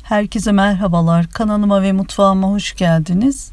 Herkese merhabalar. Kanalıma ve mutfağıma hoş geldiniz.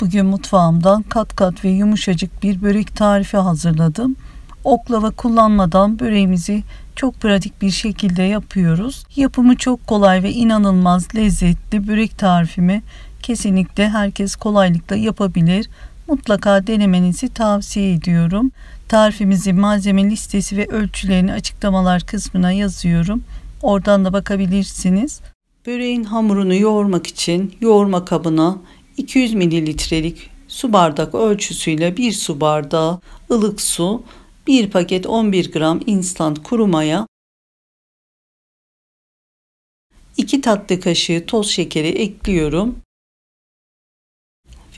Bugün mutfağımdan kat kat ve yumuşacık bir börek tarifi hazırladım. Oklava kullanmadan böreğimizi çok pratik bir şekilde yapıyoruz. Yapımı çok kolay ve inanılmaz lezzetli börek tarifimi kesinlikle herkes kolaylıkla yapabilir. Mutlaka denemenizi tavsiye ediyorum. Tarifimizin malzeme listesi ve ölçülerini açıklamalar kısmına yazıyorum. Oradan da bakabilirsiniz. Böreğin hamurunu yoğurmak için yoğurma kabına 200 mililitrelik su bardak ölçüsüyle 1 su bardağı ılık su, 1 paket 11 gram instant kuru maya, 2 tatlı kaşığı toz şekeri ekliyorum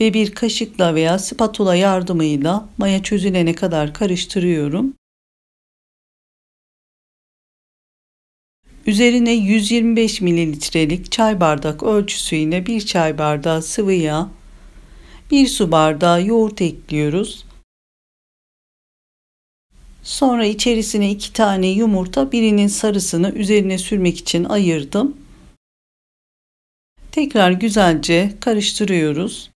ve bir kaşıkla veya spatula yardımıyla maya çözülene kadar karıştırıyorum. Üzerine 125 mililitrelik çay bardak ölçüsüyle 1 çay bardağı sıvı yağ, 1 su bardağı yoğurt ekliyoruz. Sonra içerisine 2 tane yumurta, birinin sarısını üzerine sürmek için ayırdım. Tekrar güzelce karıştırıyoruz.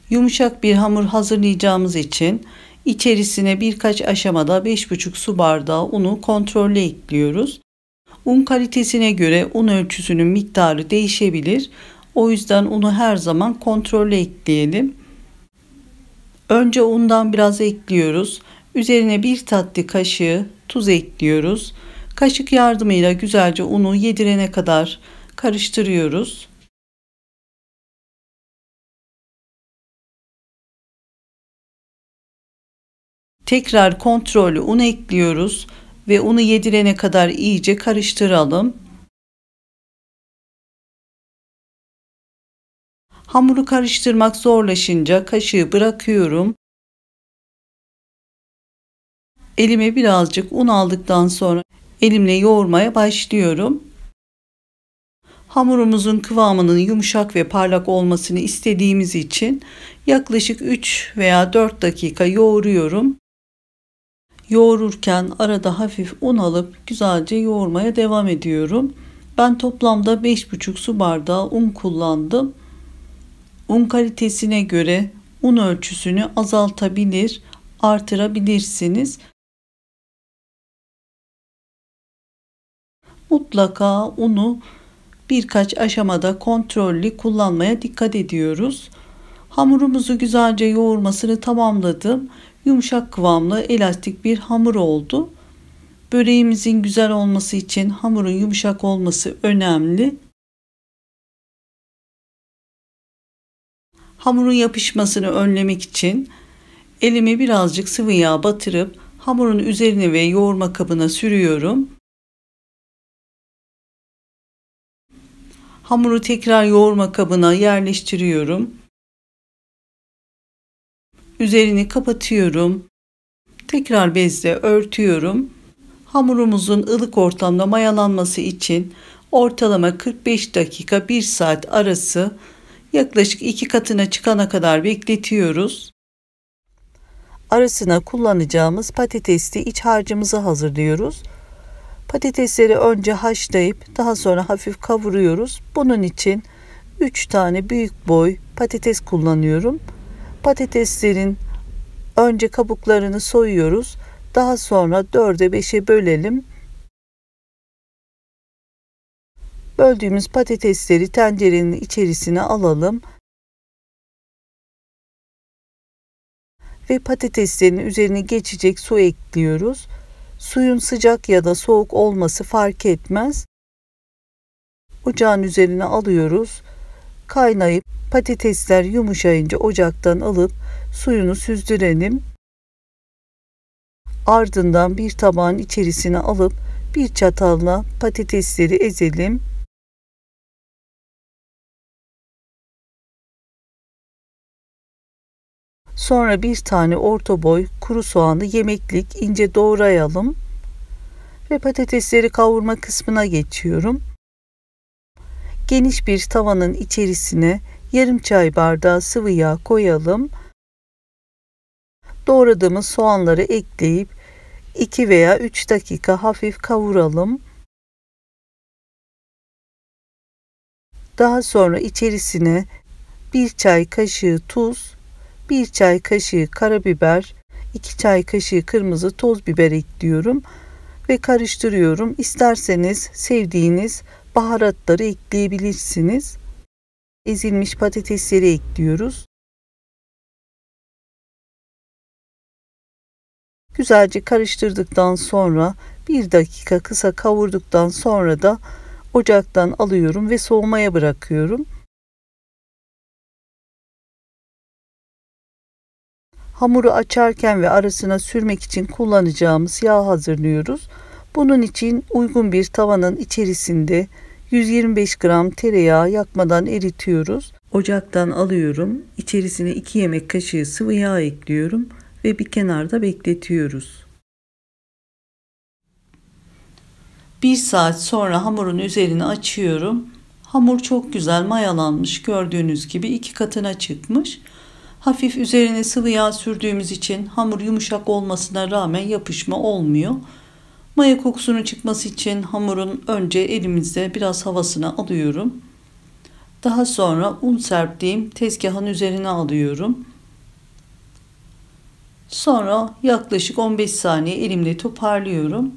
Yumuşak bir hamur hazırlayacağımız için içerisine birkaç aşamada 5,5 su bardağı unu kontrollü ekliyoruz. Un kalitesine göre un ölçüsünün miktarı değişebilir. O yüzden unu her zaman kontrollü ekleyelim. Önce undan biraz ekliyoruz. Üzerine 1 tatlı kaşığı tuz ekliyoruz. Kaşık yardımıyla güzelce unu yedirene kadar karıştırıyoruz. Tekrar kontrollü un ekliyoruz ve unu yedirene kadar iyice karıştıralım. Hamuru karıştırmak zorlaşınca kaşığı bırakıyorum. Elime birazcık un aldıktan sonra elimle yoğurmaya başlıyorum. Hamurumuzun kıvamının yumuşak ve parlak olmasını istediğimiz için yaklaşık 3 veya 4 dakika yoğuruyorum. Yoğururken arada hafif un alıp güzelce yoğurmaya devam ediyorum. Ben toplamda 5,5 su bardağı un kullandım. Un kalitesine göre un ölçüsünü azaltabilir, artırabilirsiniz. Mutlaka unu birkaç aşamada kontrollü kullanmaya dikkat ediyoruz. Hamurumuzu güzelce yoğurmasını tamamladım. Yumuşak kıvamlı, elastik bir hamur oldu. Böreğimizin güzel olması için hamurun yumuşak olması önemli. Hamurun yapışmasını önlemek için elime birazcık sıvı yağ batırıp hamurun üzerine ve yoğurma kabına sürüyorum. Hamuru tekrar yoğurma kabına yerleştiriyorum. Üzerini kapatıyorum. Tekrar bezle örtüyorum. Hamurumuzun ılık ortamda mayalanması için ortalama 45 dakika 1 saat arası yaklaşık 2 katına çıkana kadar bekletiyoruz. Arasına kullanacağımız patatesli iç harcımızı hazırlıyoruz. Patatesleri önce haşlayıp daha sonra hafif kavuruyoruz. Bunun için 3 tane büyük boy patates kullanıyorum. Patateslerin önce kabuklarını soyuyoruz. Daha sonra 4'e 5'e bölelim. Böldüğümüz patatesleri tencerenin içerisine alalım. Ve patateslerin üzerine geçecek su ekliyoruz. Suyun sıcak ya da soğuk olması fark etmez. Ocağın üzerine alıyoruz. Kaynayıp patatesler yumuşayınca ocaktan alıp suyunu süzdürelim. Ardından bir tabağın içerisine alıp bir çatalla patatesleri ezelim. Sonra bir tane orta boy kuru soğanı yemeklik ince doğrayalım ve patatesleri kavurma kısmına geçiyorum. Geniş bir tavanın içerisine yarım çay bardağı sıvı yağ koyalım. Doğradığımız soğanları ekleyip 2 veya 3 dakika hafif kavuralım. Daha sonra içerisine 1 çay kaşığı tuz, 1 çay kaşığı karabiber, 2 çay kaşığı kırmızı toz biber ekliyorum ve karıştırıyorum. İsterseniz sevdiğiniz baharatları ekleyebilirsiniz. Ezilmiş patatesleri ekliyoruz. Güzelce karıştırdıktan sonra 1 dakika kısa kavurduktan sonra da ocaktan alıyorum ve soğumaya bırakıyorum. Hamuru açarken ve arasına sürmek için kullanacağımız yağ hazırlıyoruz. Bunun için uygun bir tavanın içerisinde 125 gram tereyağı yakmadan eritiyoruz. Ocaktan alıyorum. İçerisine 2 yemek kaşığı sıvı yağ ekliyorum ve bir kenarda bekletiyoruz. 1 saat sonra hamurun üzerini açıyorum. Hamur çok güzel mayalanmış. Gördüğünüz gibi 2 katına çıkmış. Hafif üzerine sıvı yağ sürdüğümüz için hamur yumuşak olmasına rağmen yapışma olmuyor. Maya kokusunun çıkması için hamurun önce elimizde biraz havasını alıyorum. Daha sonra un serptiğim tezgahın üzerine alıyorum. Sonra yaklaşık 15 saniye elimle toparlıyorum.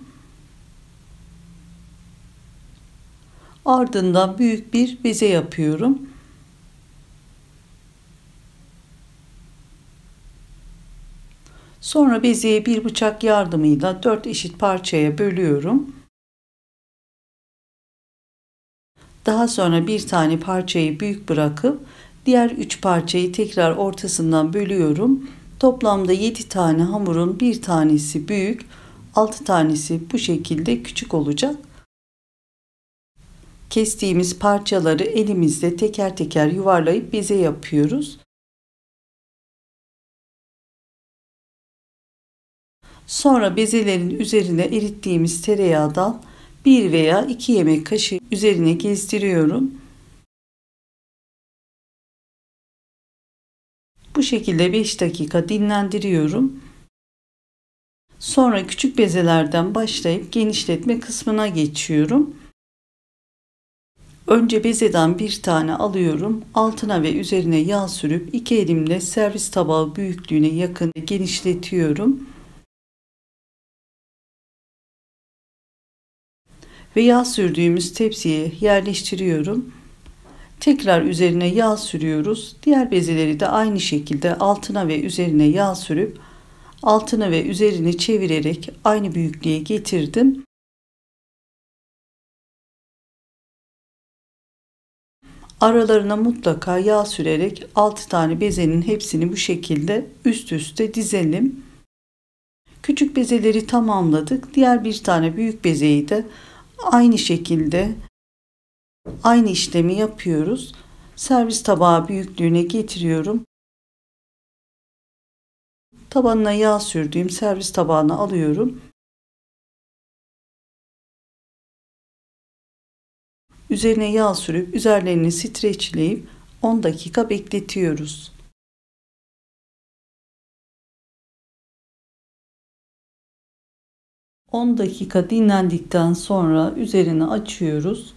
Ardından büyük bir beze yapıyorum. Sonra bezeyi bir bıçak yardımıyla 4 eşit parçaya bölüyorum. Daha sonra bir tane parçayı büyük bırakıp diğer 3 parçayı tekrar ortasından bölüyorum. Toplamda 7 tane hamurun bir tanesi büyük, 6 tanesi bu şekilde küçük olacak. Kestiğimiz parçaları elimizde teker teker yuvarlayıp beze yapıyoruz. Sonra bezelerin üzerine erittiğimiz tereyağından 1 veya 2 yemek kaşığı üzerine gezdiriyorum. Bu şekilde 5 dakika dinlendiriyorum. Sonra küçük bezelerden başlayıp genişletme kısmına geçiyorum. Önce bezeden bir tane alıyorum. Altına ve üzerine yağ sürüp 2 elimle servis tabağı büyüklüğüne yakın genişletiyorum. Ve yağ sürdüğümüz tepsiye yerleştiriyorum. Tekrar üzerine yağ sürüyoruz. Diğer bezeleri de aynı şekilde altına ve üzerine yağ sürüp altını ve üzerini çevirerek aynı büyüklüğe getirdim. Aralarına mutlaka yağ sürerek 6 tane bezenin hepsini bu şekilde üst üste dizelim. Küçük bezeleri tamamladık. Diğer bir tane büyük bezeyi de aynı şekilde aynı işlemi yapıyoruz. Servis tabağı büyüklüğüne getiriyorum. Tabanına yağ sürdüğüm servis tabağına alıyorum. Üzerine yağ sürüp üzerlerini streçleyip 10 dakika bekletiyoruz. On dakika dinlendikten sonra üzerini açıyoruz.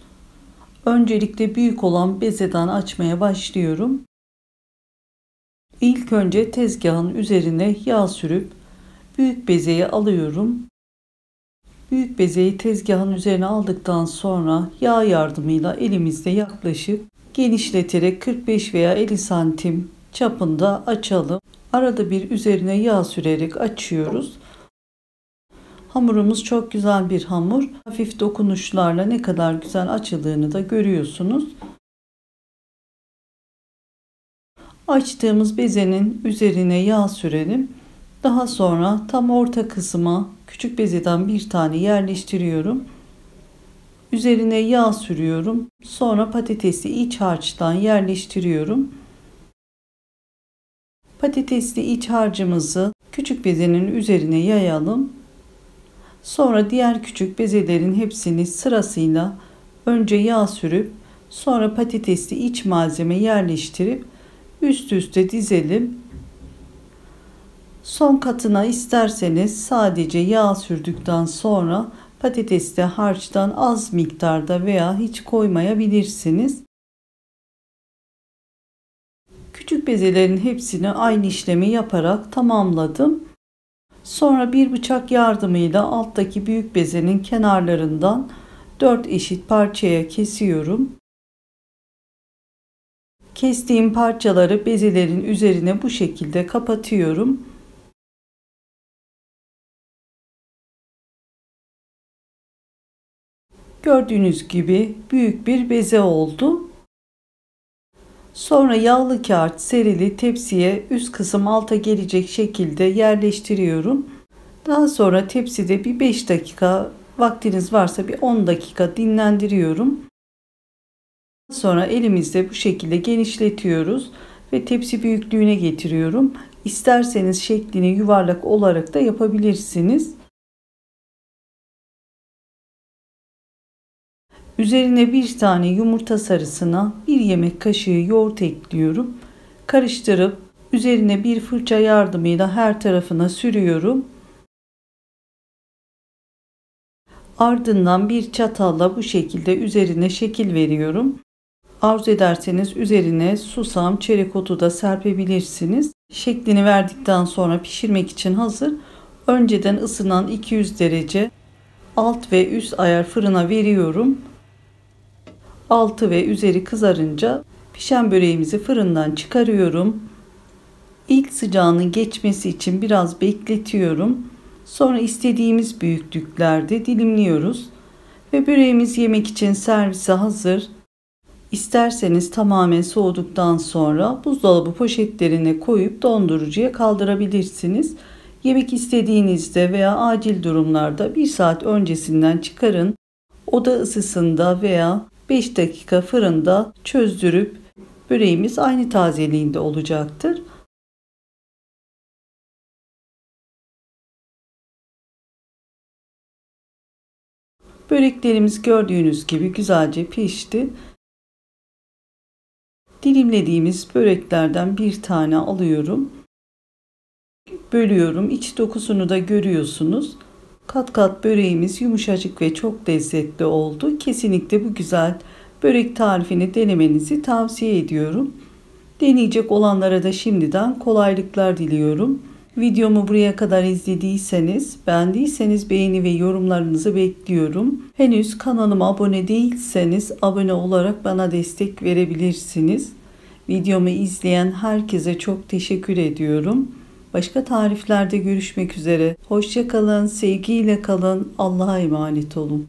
Öncelikle büyük olan bezeden açmaya başlıyorum. İlk önce tezgahın üzerine yağ sürüp büyük bezeyi alıyorum. Büyük bezeyi tezgahın üzerine aldıktan sonra yağ yardımıyla elimizde yaklaşık genişleterek 45 veya 50 santim çapında açalım. Arada bir üzerine yağ sürerek açıyoruz. Hamurumuz çok güzel bir hamur. Hafif dokunuşlarla ne kadar güzel açıldığını da görüyorsunuz. Açtığımız bezenin üzerine yağ sürelim. Daha sonra tam orta kısma küçük bezeden bir tane yerleştiriyorum. Üzerine yağ sürüyorum. Sonra patatesli iç harçtan yerleştiriyorum. Patatesli iç harcımızı küçük bezenin üzerine yayalım. Sonra diğer küçük bezelerin hepsini sırasıyla önce yağ sürüp sonra patatesli iç malzeme yerleştirip üst üste dizelim. Son katına isterseniz sadece yağ sürdükten sonra patatesli harçtan az miktarda veya hiç koymayabilirsiniz. Küçük bezelerin hepsini aynı işlemi yaparak tamamladım. Sonra bir bıçak yardımıyla alttaki büyük bezenin kenarlarından 4 eşit parçaya kesiyorum. Kestiğim parçaları bezelerin üzerine bu şekilde kapatıyorum. Gördüğünüz gibi büyük bir beze oldu. Sonra yağlı kağıt serili tepsiye üst kısım alta gelecek şekilde yerleştiriyorum. Daha sonra tepside bir 5 dakika, vaktiniz varsa bir 10 dakika dinlendiriyorum. Sonra elimizde bu şekilde genişletiyoruz ve tepsi büyüklüğüne getiriyorum. İsterseniz şeklini yuvarlak olarak da yapabilirsiniz. Üzerine bir tane yumurta sarısına 1 yemek kaşığı yoğurt ekliyorum. Karıştırıp üzerine bir fırça yardımıyla her tarafına sürüyorum. Ardından bir çatalla bu şekilde üzerine şekil veriyorum. Arzu ederseniz üzerine susam, çörek otu da serpebilirsiniz. Şeklini verdikten sonra pişirmek için hazır. Önceden ısınan 200 derece alt ve üst ayar fırına veriyorum. Altı ve üzeri kızarınca pişen böreğimizi fırından çıkarıyorum. İlk sıcağının geçmesi için biraz bekletiyorum. Sonra istediğimiz büyüklüklerde dilimliyoruz. Ve böreğimiz yemek için servise hazır. İsterseniz tamamen soğuduktan sonra buzdolabı poşetlerine koyup dondurucuya kaldırabilirsiniz. Yemek istediğinizde veya acil durumlarda 1 saat öncesinden çıkarın. Oda ısısında veya 5 dakika fırında çözdürüp böreğimiz aynı tazeliğinde olacaktır. Böreklerimiz gördüğünüz gibi güzelce pişti. Dilimlediğimiz böreklerden bir tane alıyorum. Bölüyorum. İç dokusunu da görüyorsunuz. Kat kat böreğimiz yumuşacık ve çok lezzetli oldu. Kesinlikle bu güzel börek tarifini denemenizi tavsiye ediyorum. Deneyecek olanlara da şimdiden kolaylıklar diliyorum. Videomu buraya kadar izlediyseniz, beğendiyseniz beğeni ve yorumlarınızı bekliyorum. Henüz kanalıma abone değilseniz abone olarak bana destek verebilirsiniz. Videomu izleyen herkese çok teşekkür ediyorum. Başka tariflerde görüşmek üzere. Hoşça kalın, sevgiyle kalın, Allah'a emanet olun.